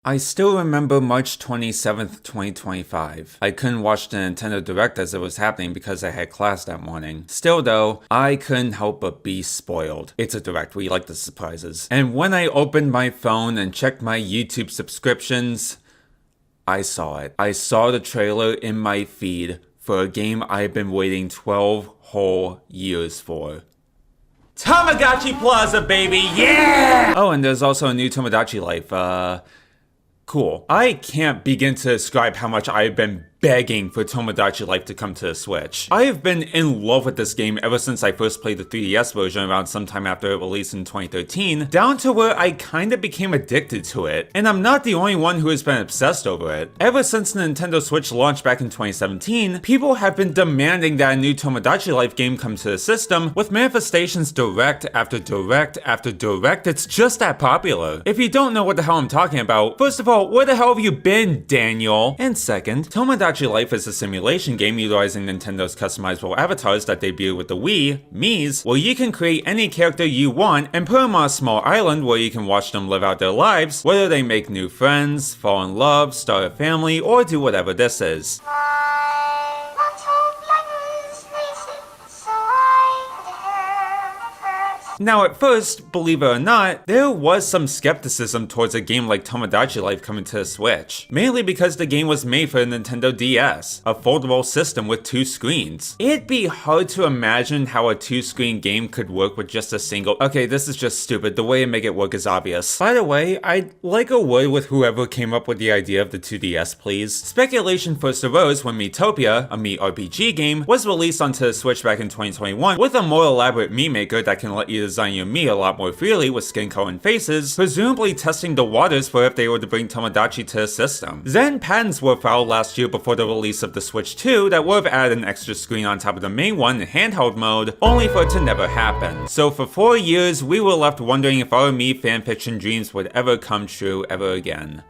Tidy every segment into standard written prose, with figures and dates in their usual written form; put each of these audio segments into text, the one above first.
I still remember March 27th, 2025. I couldn't watch the Nintendo Direct as it was happening because I had class that morning. Still though, I couldn't help but be spoiled. It's a Direct, we like the surprises. And when I opened my phone and checked my YouTube subscriptions, I saw it. I saw the trailer in my feed for a game I've been waiting 12 whole years for. Tamagotchi Plaza, baby, yeah! Oh, and there's also a new Tomodachi Life, cool. I can't begin to describe how much I've been begging for Tomodachi Life to come to the Switch. I have been in love with this game ever since I first played the 3DS version around sometime after it released in 2013, down to where I kinda became addicted to it. And I'm not the only one who has been obsessed over it. Ever since the Nintendo Switch launched back in 2017, people have been demanding that a new Tomodachi Life game come to the system, with manifestations direct after direct after direct. It's just that popular. If you don't know what the hell I'm talking about, first of all, where the hell have you been, Daniel? And second, Tomodachi Life is a simulation game utilizing Nintendo's customizable avatars that debuted with the Wii, Mii's, where you can create any character you want and put them on a small island where you can watch them live out their lives, whether they make new friends, fall in love, start a family, or do whatever this is. Now at first, believe it or not, there was some skepticism towards a game like Tomodachi Life coming to the Switch, mainly because the game was made for the Nintendo DS, a foldable system with 2 screens. It'd be hard to imagine how a 2-screen game could work with just a single— okay, this is just stupid, the way to make it work is obvious. By the way, I'd like a word with whoever came up with the idea of the 2DS, please. Speculation first arose when Miitopia, a Mii RPG game, was released onto the Switch back in 2021 with a more elaborate Mii maker that can let you design your Mii a lot more freely with skin color and faces, presumably testing the waters for if they were to bring Tomodachi to the system. Then patents were filed last year before the release of the Switch 2 that would have added an extra screen on top of the main one in handheld mode, only for it to never happen. So for 4 years, we were left wondering if our Mii fanfiction dreams would ever come true ever again.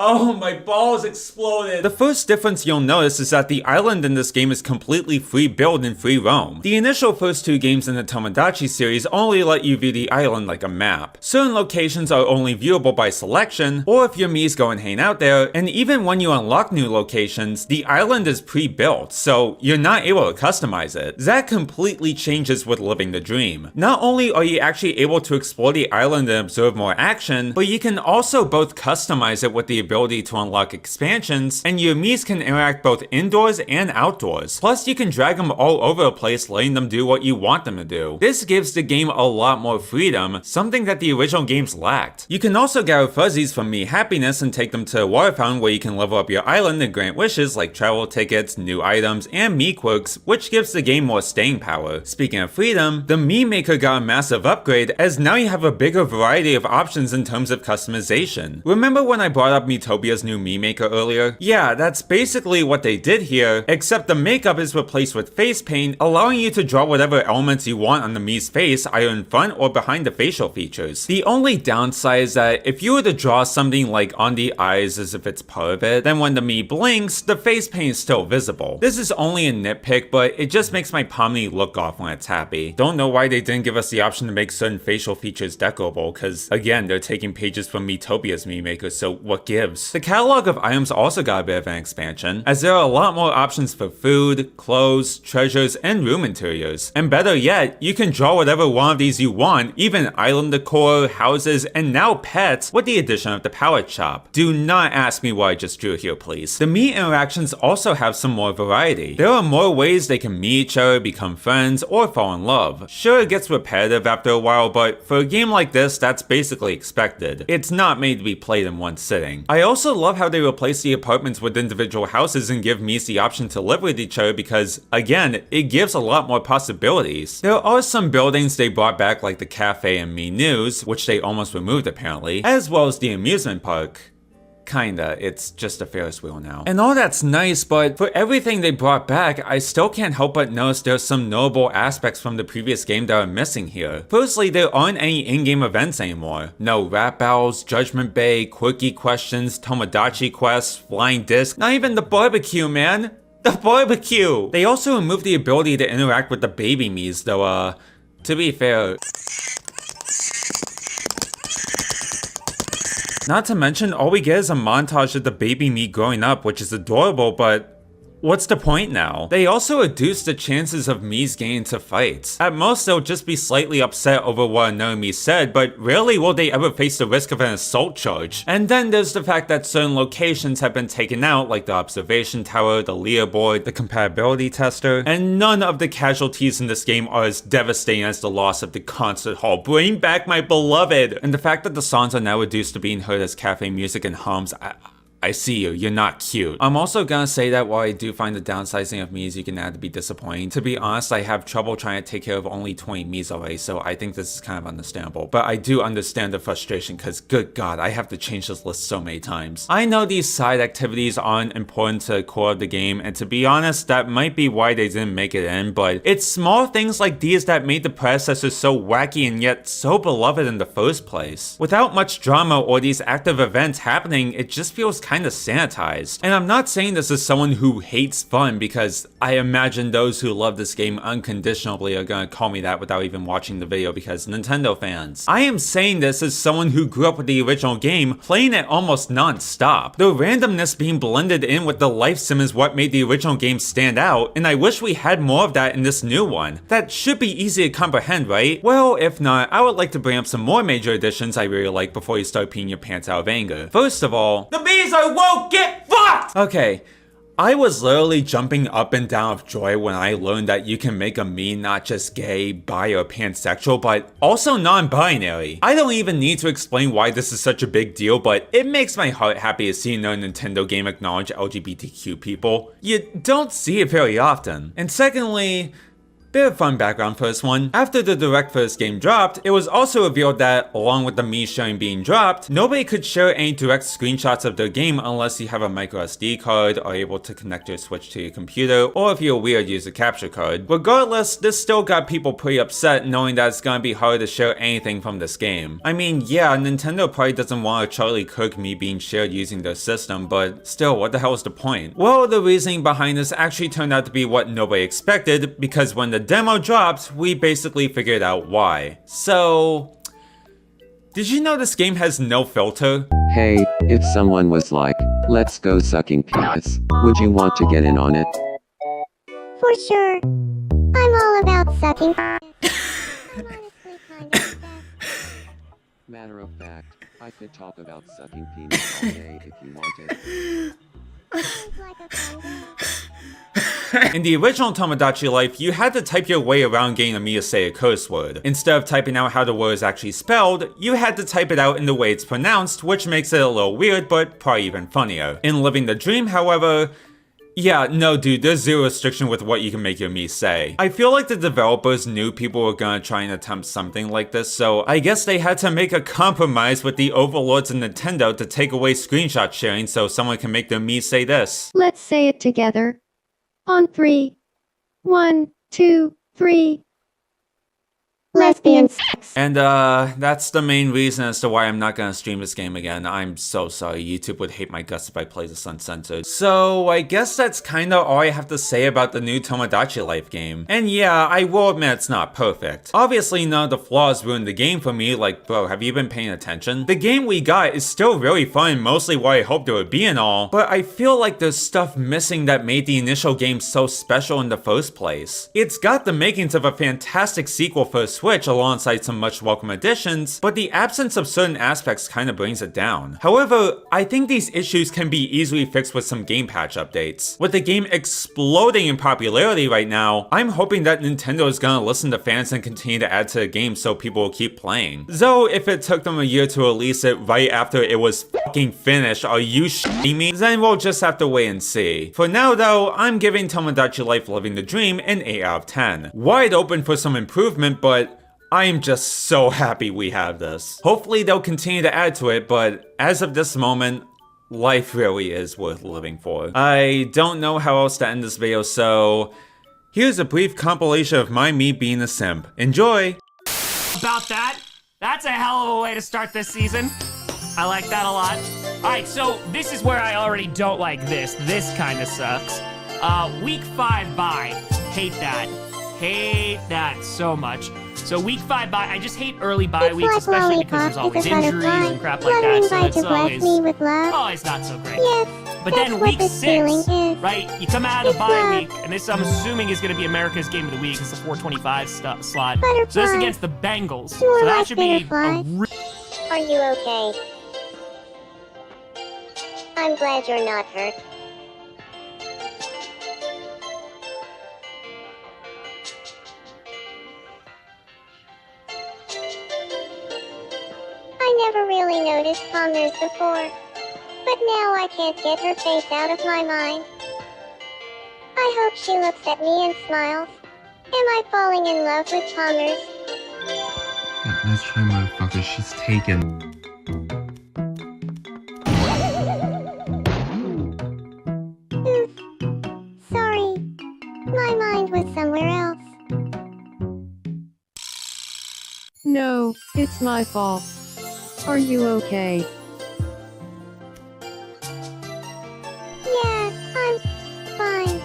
Oh, my balls exploded! The first difference you'll notice is that the island in this game is completely free build and free roam. The initial first 2 games in the Tomodachi series only let you view the island like a map. Certain locations are only viewable by selection, or if your Mii's go and hang out there, and even when you unlock new locations, the island is pre-built, so you're not able to customize it. That completely changes with Living the Dream. Not only are you actually able to explore the island and observe more action, but you can also both customize it with the ability to unlock expansions, and your Mii's can interact both indoors and outdoors. Plus, you can drag them all over the place, letting them do what you want them to do. This gives the game a lot more freedom, something that the original games lacked. You can also gather fuzzies from Mii Happiness and take them to a water fountain where you can level up your island and grant wishes like travel tickets, new items, and Mii quirks, which gives the game more staying power. Speaking of freedom, the Mii Maker got a massive upgrade, as now you have a bigger variety of options in terms of customization. Remember when I brought up Miitopia's new Mii Maker earlier? Yeah, that's basically what they did here, except the makeup is replaced with face paint, allowing you to draw whatever elements you want on the Mii's face, either in front or behind the facial features. The only downside is that if you were to draw something like on the eyes as if it's part of it, then when the Mii blinks, the face paint is still visible. This is only a nitpick, but it just makes my Pomni look off when it's happy. Don't know why they didn't give us the option to make certain facial features decorable, cause again, they're taking pages from Miitopia's Mii Maker, so what gives? The catalog of items also got a bit of an expansion, as there are a lot more options for food, clothes, treasures, and room interiors. And better yet, you can draw whatever one of these you want, even island decor, houses, and now pets, with the addition of the palette shop. Do not ask me what I just drew here, please. The Mii interactions also have some more variety. There are more ways they can meet each other, become friends, or fall in love. Sure, it gets repetitive after a while, but for a game like this, that's basically expected. It's not made to be played in one sitting. I also love how they replace the apartments with individual houses and give Mii's the option to live with each other because, again, it gives a lot more possibilities. There are some buildings they brought back like the cafe and Mii News, which they almost removed apparently, as well as the amusement park. Kinda, it's just a Ferris wheel now. And all that's nice, but for everything they brought back, I still can't help but notice there's some notable aspects from the previous game that are missing here. Firstly, there aren't any in-game events anymore. No rap battles, Judgment Bay, quirky questions, Tomodachi quests, flying disc, not even the barbecue, man! The barbecue! They also removed the ability to interact with the baby Mii's, though, to be fair, Not to mention, all we get is a montage of the baby me growing up, which is adorable, but what's the point now? They also reduce the chances of Mii's getting into fights. At most, they'll just be slightly upset over what another Mii said, but rarely will they ever face the risk of an assault charge. And then there's the fact that certain locations have been taken out, like the observation tower, the leaderboard, the compatibility tester, and none of the casualties in this game are as devastating as the loss of the concert hall. Bring back my beloved! And the fact that the songs are now reduced to being heard as cafe music and hums, I see you, you're not cute. I'm also gonna say that while I do find the downsizing of Miis you can add to be disappointing, to be honest, I have trouble trying to take care of only 20 Miis already, so I think this is kind of understandable. But I do understand the frustration, because good god, I have to change this list so many times. I know these side activities aren't important to the core of the game, and to be honest, that might be why they didn't make it in, but it's small things like these that made the predecessor so wacky and yet so beloved in the first place. Without much drama or these active events happening, it just feels kind of sanitized. And I'm not saying this as someone who hates fun, because I imagine those who love this game unconditionally are gonna call me that without even watching the video, because Nintendo fans. I am saying this as someone who grew up with the original game, playing it almost non-stop. The randomness being blended in with the life sim is what made the original game stand out, and I wish we had more of that in this new one. That should be easy to comprehend, right? Well, if not, I would like to bring up some more major additions I really like before you start peeing your pants out of anger. First of all, the bees are won't get fucked! Okay, I was literally jumping up and down of joy when I learned that you can make a Mii not just gay, bi, or pansexual, but also non-binary. I don't even need to explain why this is such a big deal, but it makes my heart happy to see no Nintendo game acknowledge LGBTQ people. You don't see it very often. And secondly, bit of fun background for this one. After the direct for this game dropped, it was also revealed that, along with the Mii sharing being dropped, nobody could share any direct screenshots of their game unless you have a microSD card, are able to connect your Switch to your computer, or if you're weird, use a capture card. Regardless, this still got people pretty upset knowing that it's gonna be hard to share anything from this game. I mean, yeah, Nintendo probably doesn't want a Charlie Kirk Mii being shared using their system, but still, what the hell is the point? Well, the reasoning behind this actually turned out to be what nobody expected, because when the demo dropped, we basically figured out why. So, did you know this game has no filter? Hey, if someone was like, let's go sucking penis, would you want to get in on it? For sure. I'm all about sucking. Matter of fact, I could talk about sucking penis all day if you wanted. In the original Tomodachi Life, you had to type your way around getting a Mii to say a curse word. Instead of typing out how the word is actually spelled, you had to type it out in the way it's pronounced, which makes it a little weird, but probably even funnier. In Living the Dream, however, yeah, no dude, there's zero restriction with what you can make your Mii say. I feel like the developers knew people were gonna try and attempt something like this, so I guess they had to make a compromise with the overlords of Nintendo to take away screenshot sharing so someone can make their Mii say this. Let's say it together. On 3. 1, 2, 3. Lesbian sex. And that's the main reason as to why I'm not gonna stream this game again. I'm so sorry, YouTube would hate my guts if I play this uncensored. So I guess that's kinda all I have to say about the new Tomodachi Life game. And yeah, I will admit it's not perfect. Obviously none of the flaws ruined the game for me, like bro, have you been paying attention? The game we got is still really fun, mostly what I hoped it would be and all, but I feel like there's stuff missing that made the initial game so special in the first place. It's got the makings of a fantastic sequel for Switch alongside some much welcome additions, but the absence of certain aspects kinda brings it down. However, I think these issues can be easily fixed with some game patch updates. With the game exploding in popularity right now, I'm hoping that Nintendo is gonna listen to fans and continue to add to the game so people will keep playing. Though if it took them a year to release it right after it was fucking finished, are you shitting me? Then we'll just have to wait and see. For now though, I'm giving Tomodachi Life Living the Dream an 8 out of 10. Wide open for some improvement, but I am just so happy we have this. Hopefully they'll continue to add to it, but as of this moment, life really is worth living for. I don't know how else to end this video, so here's a brief compilation of my Mii being a simp. Enjoy! About that, that's a hell of a way to start this season. I like that a lot. All right, so this is where I already don't like this. This kind of sucks. Week 5 bye. Hate that. Hate that so much. So week 5 bye. I just hate early bye It's weeks, like especially because there's lollipop always is a injuries butterfly. and crap like Fluttering that. So by it's to bless always, me with love. always not so great. Yes, But that's then what week this feeling 6, is. right? You come out of the It's bye love. week, and this I'm assuming is going to be America's Game of the Week. It's the 425 slot. So this Butterfly. against the Bengals. More So that like should be a butterflies. Are you okay? I'm glad you're not hurt. I never really noticed Palmer's before, but now I can't get her face out of my mind. I hope she looks at me and smiles. Am I falling in love with Palmer's? Yeah, let's try, motherfucker. She's taken. Oof. Sorry. My mind was somewhere else. No, it's my fault. Are you okay? Yeah, I'm fine.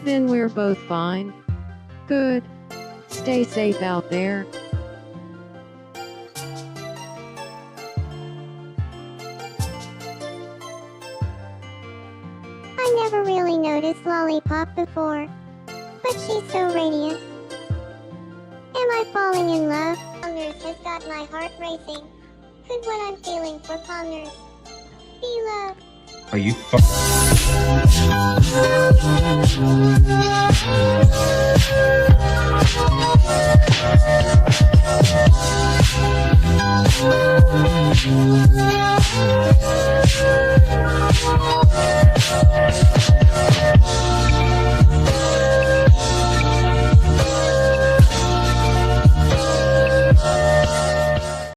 Then we're both fine. Good. Stay safe out there. I never really noticed Lollipop before, but she's so radiant. Am I falling in love? Palmer's has got my heart racing. Could what I'm feeling for Palmer's be love? Are you fuck?